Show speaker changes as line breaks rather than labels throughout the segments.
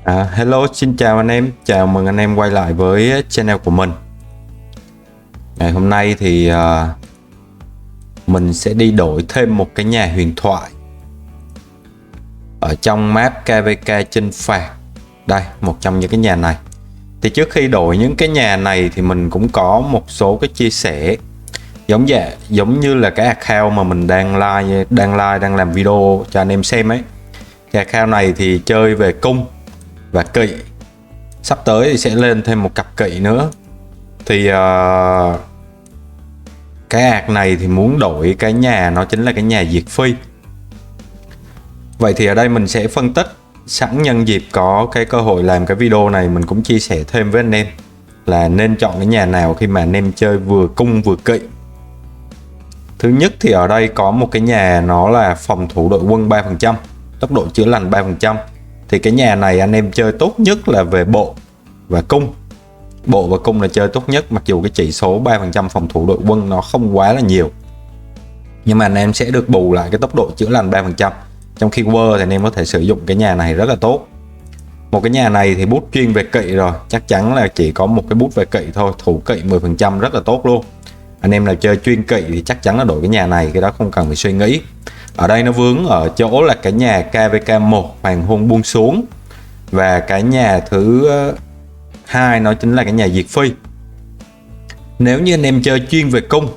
Hello, xin chào anh em, chào mừng anh em quay lại với channel của mình. Ngày hôm nay thì mình sẽ đi đổi thêm một cái nhà huyền thoại ở trong map KVK Chinh Phạt. Đây, một trong những cái nhà này. Thì trước khi đổi những cái nhà này thì mình cũng có một số cái chia sẻ giống như là cái account mà mình đang làm video cho anh em xem ấy. Cái account này thì chơi về cung và kỵ, sắp tới thì sẽ lên thêm một cặp kỵ nữa. Thì cái ạc này thì muốn đổi cái nhà, nó chính là cái nhà diệt phi. Vậy thì ở đây mình sẽ phân tích, sẵn nhân dịp có cái cơ hội làm cái video này, mình cũng chia sẻ thêm với anh em là nên chọn cái nhà nào khi mà anh em chơi vừa cung vừa kỵ. Thứ nhất thì ở đây có một cái nhà nó là phòng thủ đội quân 3%, tốc độ chữa lành 3%. Thì cái nhà này anh em chơi tốt nhất là về bộ và cung. Bộ và cung là chơi tốt nhất, mặc dù cái chỉ số 3% phòng thủ đội quân nó không quá là nhiều, nhưng mà anh em sẽ được bù lại cái tốc độ chữa lành 3%. Trong khi War thì anh em có thể sử dụng cái nhà này rất là tốt. Một cái nhà này thì bút chuyên về kỵ rồi, chắc chắn là chỉ có một cái bút về kỵ thôi, thủ kỵ 10% rất là tốt luôn. Anh em nào chơi chuyên kỵ thì chắc chắn là đổi cái nhà này, cái đó không cần phải suy nghĩ. Ở đây nó vướng ở chỗ là cái nhà KVK1 hoàng hôn buông xuống, và cái nhà thứ hai nó chính là cái nhà diệt phi. Nếu như anh em chơi chuyên về cung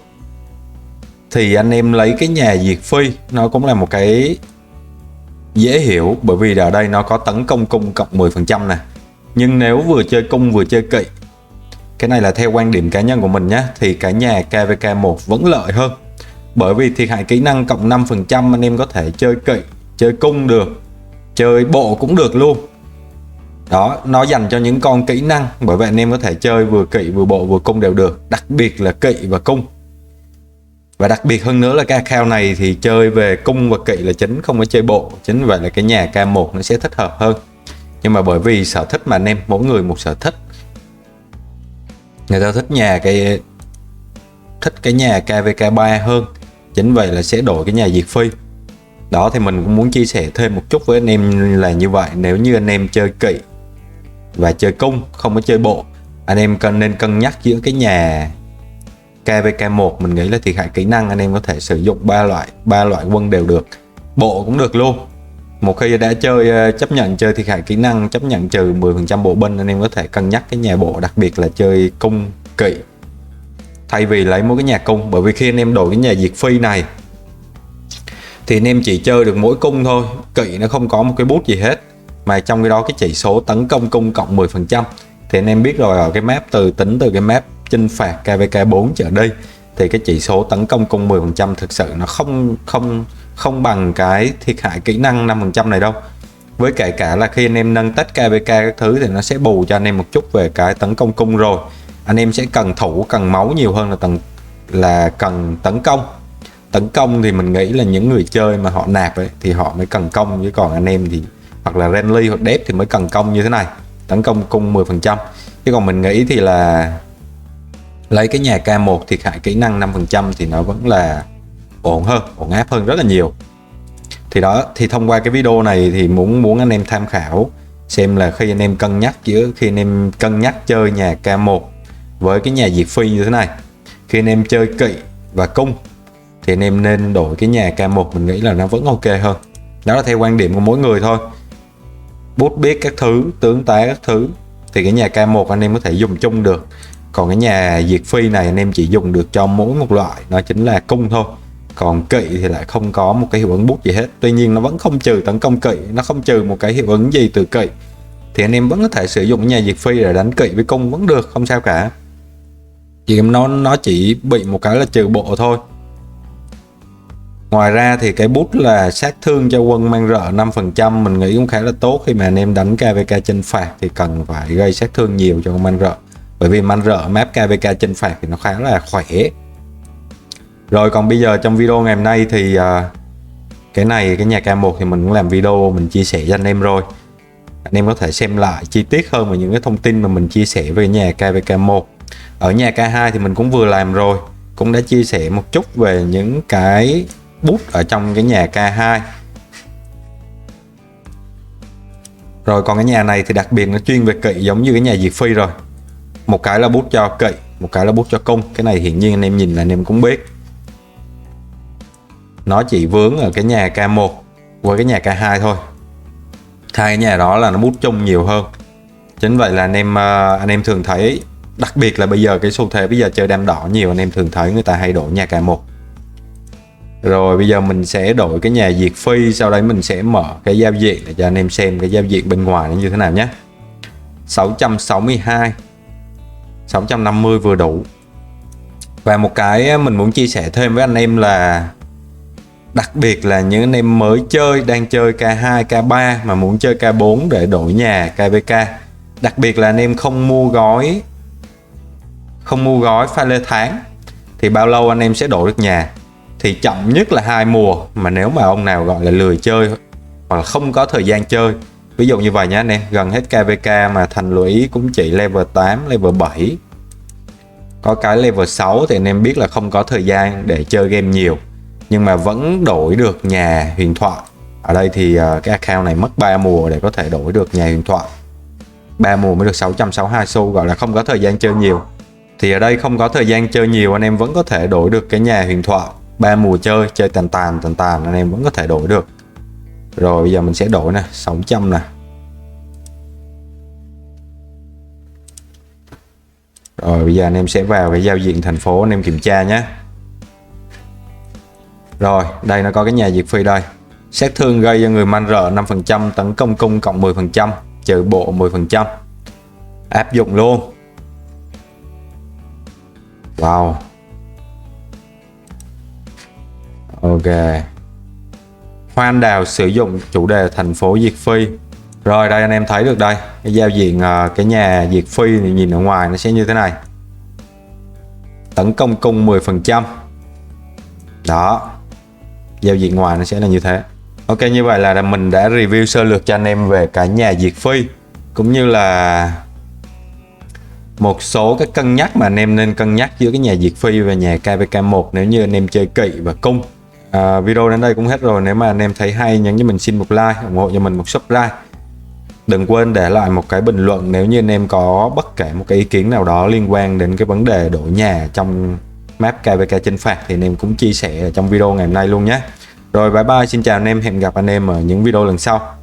thì anh em lấy cái nhà diệt phi, nó cũng là một cái dễ hiểu, bởi vì ở đây nó có tấn công cung cộng 10% nè. Nhưng nếu vừa chơi cung vừa chơi kỵ, cái này là theo quan điểm cá nhân của mình nhé, thì cái nhà KVK1 vẫn lợi hơn. Bởi vì thiệt hại kỹ năng cộng 5%, anh em có thể chơi kỵ, chơi cung được, chơi bộ cũng được luôn. Đó, nó dành cho những con kỹ năng, bởi vậy anh em có thể chơi vừa kỵ vừa bộ vừa cung đều được, đặc biệt là kỵ và cung. Và đặc biệt hơn nữa là cái account này thì chơi về cung và kỵ là chính, không có chơi bộ. Chính vậy là cái nhà K1 nó sẽ thích hợp hơn. Nhưng mà bởi vì sở thích mà anh em, mỗi người một sở thích. Người ta thích cái nhà KVK3 hơn, chính vậy là sẽ đổi cái nhà diệt phi. Đó, thì mình cũng muốn chia sẻ thêm một chút với anh em là như vậy. Nếu như anh em chơi kỵ và chơi cung, không có chơi bộ, anh em nên cân nhắc giữa cái nhà KVK1. Mình nghĩ là thiệt hại kỹ năng anh em có thể sử dụng ba loại quân đều được, bộ cũng được luôn. Một khi đã chơi chấp nhận chơi thiệt hại kỹ năng, chấp nhận trừ 10% bộ binh, anh em có thể cân nhắc cái nhà bộ, đặc biệt là chơi cung kỵ thay vì lấy một cái nhà cung. Bởi vì khi anh em đổi cái nhà diệt phi này thì anh em chỉ chơi được mỗi cung thôi, kỵ nó không có một cái bút gì hết, mà trong cái đó cái chỉ số tấn công cung cộng 10%. Thì anh em biết rồi, ở cái map tính từ cái map chinh phạt KVK4 trở đi thì cái chỉ số tấn công cung 10% thực sự nó không bằng cái thiệt hại kỹ năng 5% này đâu. Với kể cả là khi anh em nâng tách KVK các thứ thì nó sẽ bù cho anh em một chút về cái tấn công cung rồi. Anh em sẽ cần thủ, cần máu nhiều hơn là cần tấn công. Tấn công thì mình nghĩ là những người chơi mà họ nạp ấy, thì họ mới cần công, chứ còn anh em thì hoặc là Renly hoặc Dev thì mới cần công như thế này, tấn công cung 10%. Chứ còn mình nghĩ thì là lấy cái nhà K1 thiệt hại kỹ năng 5% thì nó vẫn là ổn áp hơn rất là nhiều. Thì đó, thì thông qua cái video này thì muốn anh em tham khảo xem là khi anh em cân nhắc chơi nhà K1 với cái nhà diệt phi như thế này, khi anh em chơi kỵ và cung thì anh em nên đổi cái nhà K1, mình nghĩ là nó vẫn ok hơn. Đó là theo quan điểm của mỗi người thôi. Bút biết các thứ, tướng tá các thứ thì cái nhà K1 anh em có thể dùng chung được. Còn cái nhà diệt phi này anh em chỉ dùng được cho mỗi một loại, nó chính là cung thôi. Còn kỵ thì lại không có một cái hiệu ứng bút gì hết. Tuy nhiên nó vẫn không trừ tấn công kỵ, nó không trừ một cái hiệu ứng gì từ kỵ, thì anh em vẫn có thể sử dụng nhà diệt phi để đánh kỵ với cung vẫn được, không sao cả. Chỉ nó chỉ bị một cái là trừ bộ thôi. Ngoài ra thì cái bút là sát thương cho quân mang rợ 5%, mình nghĩ cũng khá là tốt. Khi mà anh em đánh KVK chinh phạt thì cần phải gây sát thương nhiều cho con mang rợ, bởi vì mang rợ map KVK chinh phạt thì nó khá là khỏe. Rồi còn bây giờ trong video ngày hôm nay thì cái nhà K1 thì mình cũng làm video mình chia sẻ cho anh em rồi. Anh em có thể xem lại chi tiết hơn về những cái thông tin mà mình chia sẻ về nhà KVK1. Ở nhà K2 thì mình cũng vừa làm rồi, cũng đã chia sẻ một chút về những cái bút ở trong cái nhà K2. Rồi còn cái nhà này thì đặc biệt nó chuyên về kỵ, giống như cái nhà diệt phi rồi. Một cái là bút cho kỵ, một cái là bút cho cung. Cái này hiển nhiên anh em nhìn là anh em cũng biết. Nó chỉ vướng ở cái nhà K1 với cái nhà K2 thôi. Hai cái nhà đó là nó bút chung nhiều hơn. Chính vậy là anh em thường thấy, đặc biệt là bây giờ cái xu thế bây giờ chơi đam đỏ nhiều, anh em thường thấy người ta hay đổi nhà K1. Rồi bây giờ mình sẽ đổi cái nhà diệt phi, sau đấy mình sẽ mở cái giao diện để cho anh em xem cái giao diện bên ngoài nó như thế nào nhé. 662 650 vừa đủ. Và một cái mình muốn chia sẻ thêm với anh em là đặc biệt là những anh em mới chơi, đang chơi K2, K3 mà muốn chơi K4 để đổi nhà KVK. Đặc biệt là anh em không mua gói pha lê tháng thì bao lâu anh em sẽ đổi được nhà? Thì chậm nhất là 2 mùa, mà nếu mà ông nào gọi là lười chơi hoặc là không có thời gian chơi, ví dụ như vậy nhé anh em, gần hết KVK mà thành lưu ý cũng chỉ level 8, level 7, có cái level 6 thì anh em biết là không có thời gian để chơi game nhiều, nhưng mà vẫn đổi được nhà huyền thoại. Ở đây thì cái account này mất 3 mùa để có thể đổi được nhà huyền thoại, 3 mùa mới được 662 xu, gọi là không có thời gian chơi nhiều. Thì ở đây không có thời gian chơi nhiều, anh em vẫn có thể đổi được cái nhà huyền thoại. 3 mùa chơi tàn tàn anh em vẫn có thể đổi được. Rồi bây giờ mình sẽ đổi nè, 600 nè. Rồi bây giờ anh em sẽ vào cái giao diện thành phố, anh em kiểm tra nhé. Rồi đây nó có cái nhà diệt phi đây. Sát thương gây cho người man R 5%, tấn công cung cộng 10%, trừ bộ 10%. Áp dụng luôn. Wow. Ok. Hoa anh đào sử dụng chủ đề thành phố diệt phi. Rồi đây anh em thấy được đây, cái giao diện cái nhà diệt phi thì nhìn ở ngoài nó sẽ như thế này. Tấn công cung 10%. Đó. Giao diện ngoài nó sẽ là như thế. Ok, như vậy là mình đã review sơ lược cho anh em về cái nhà diệt phi, cũng như là một số cái cân nhắc mà anh em nên cân nhắc giữa cái nhà diệt phi và nhà KVK1 nếu như anh em chơi kỵ và cung. Video đến đây cũng hết rồi. Nếu mà anh em thấy hay, nhấn cho mình xin một like, ủng hộ cho mình một subscribe. Đừng quên để lại một cái bình luận nếu như anh em có bất kể một cái ý kiến nào đó liên quan đến cái vấn đề đổi nhà trong map KVK chinh phạt thì anh em cũng chia sẻ trong video ngày hôm nay luôn nhé. Rồi bye bye, xin chào anh em, hẹn gặp anh em ở những video lần sau.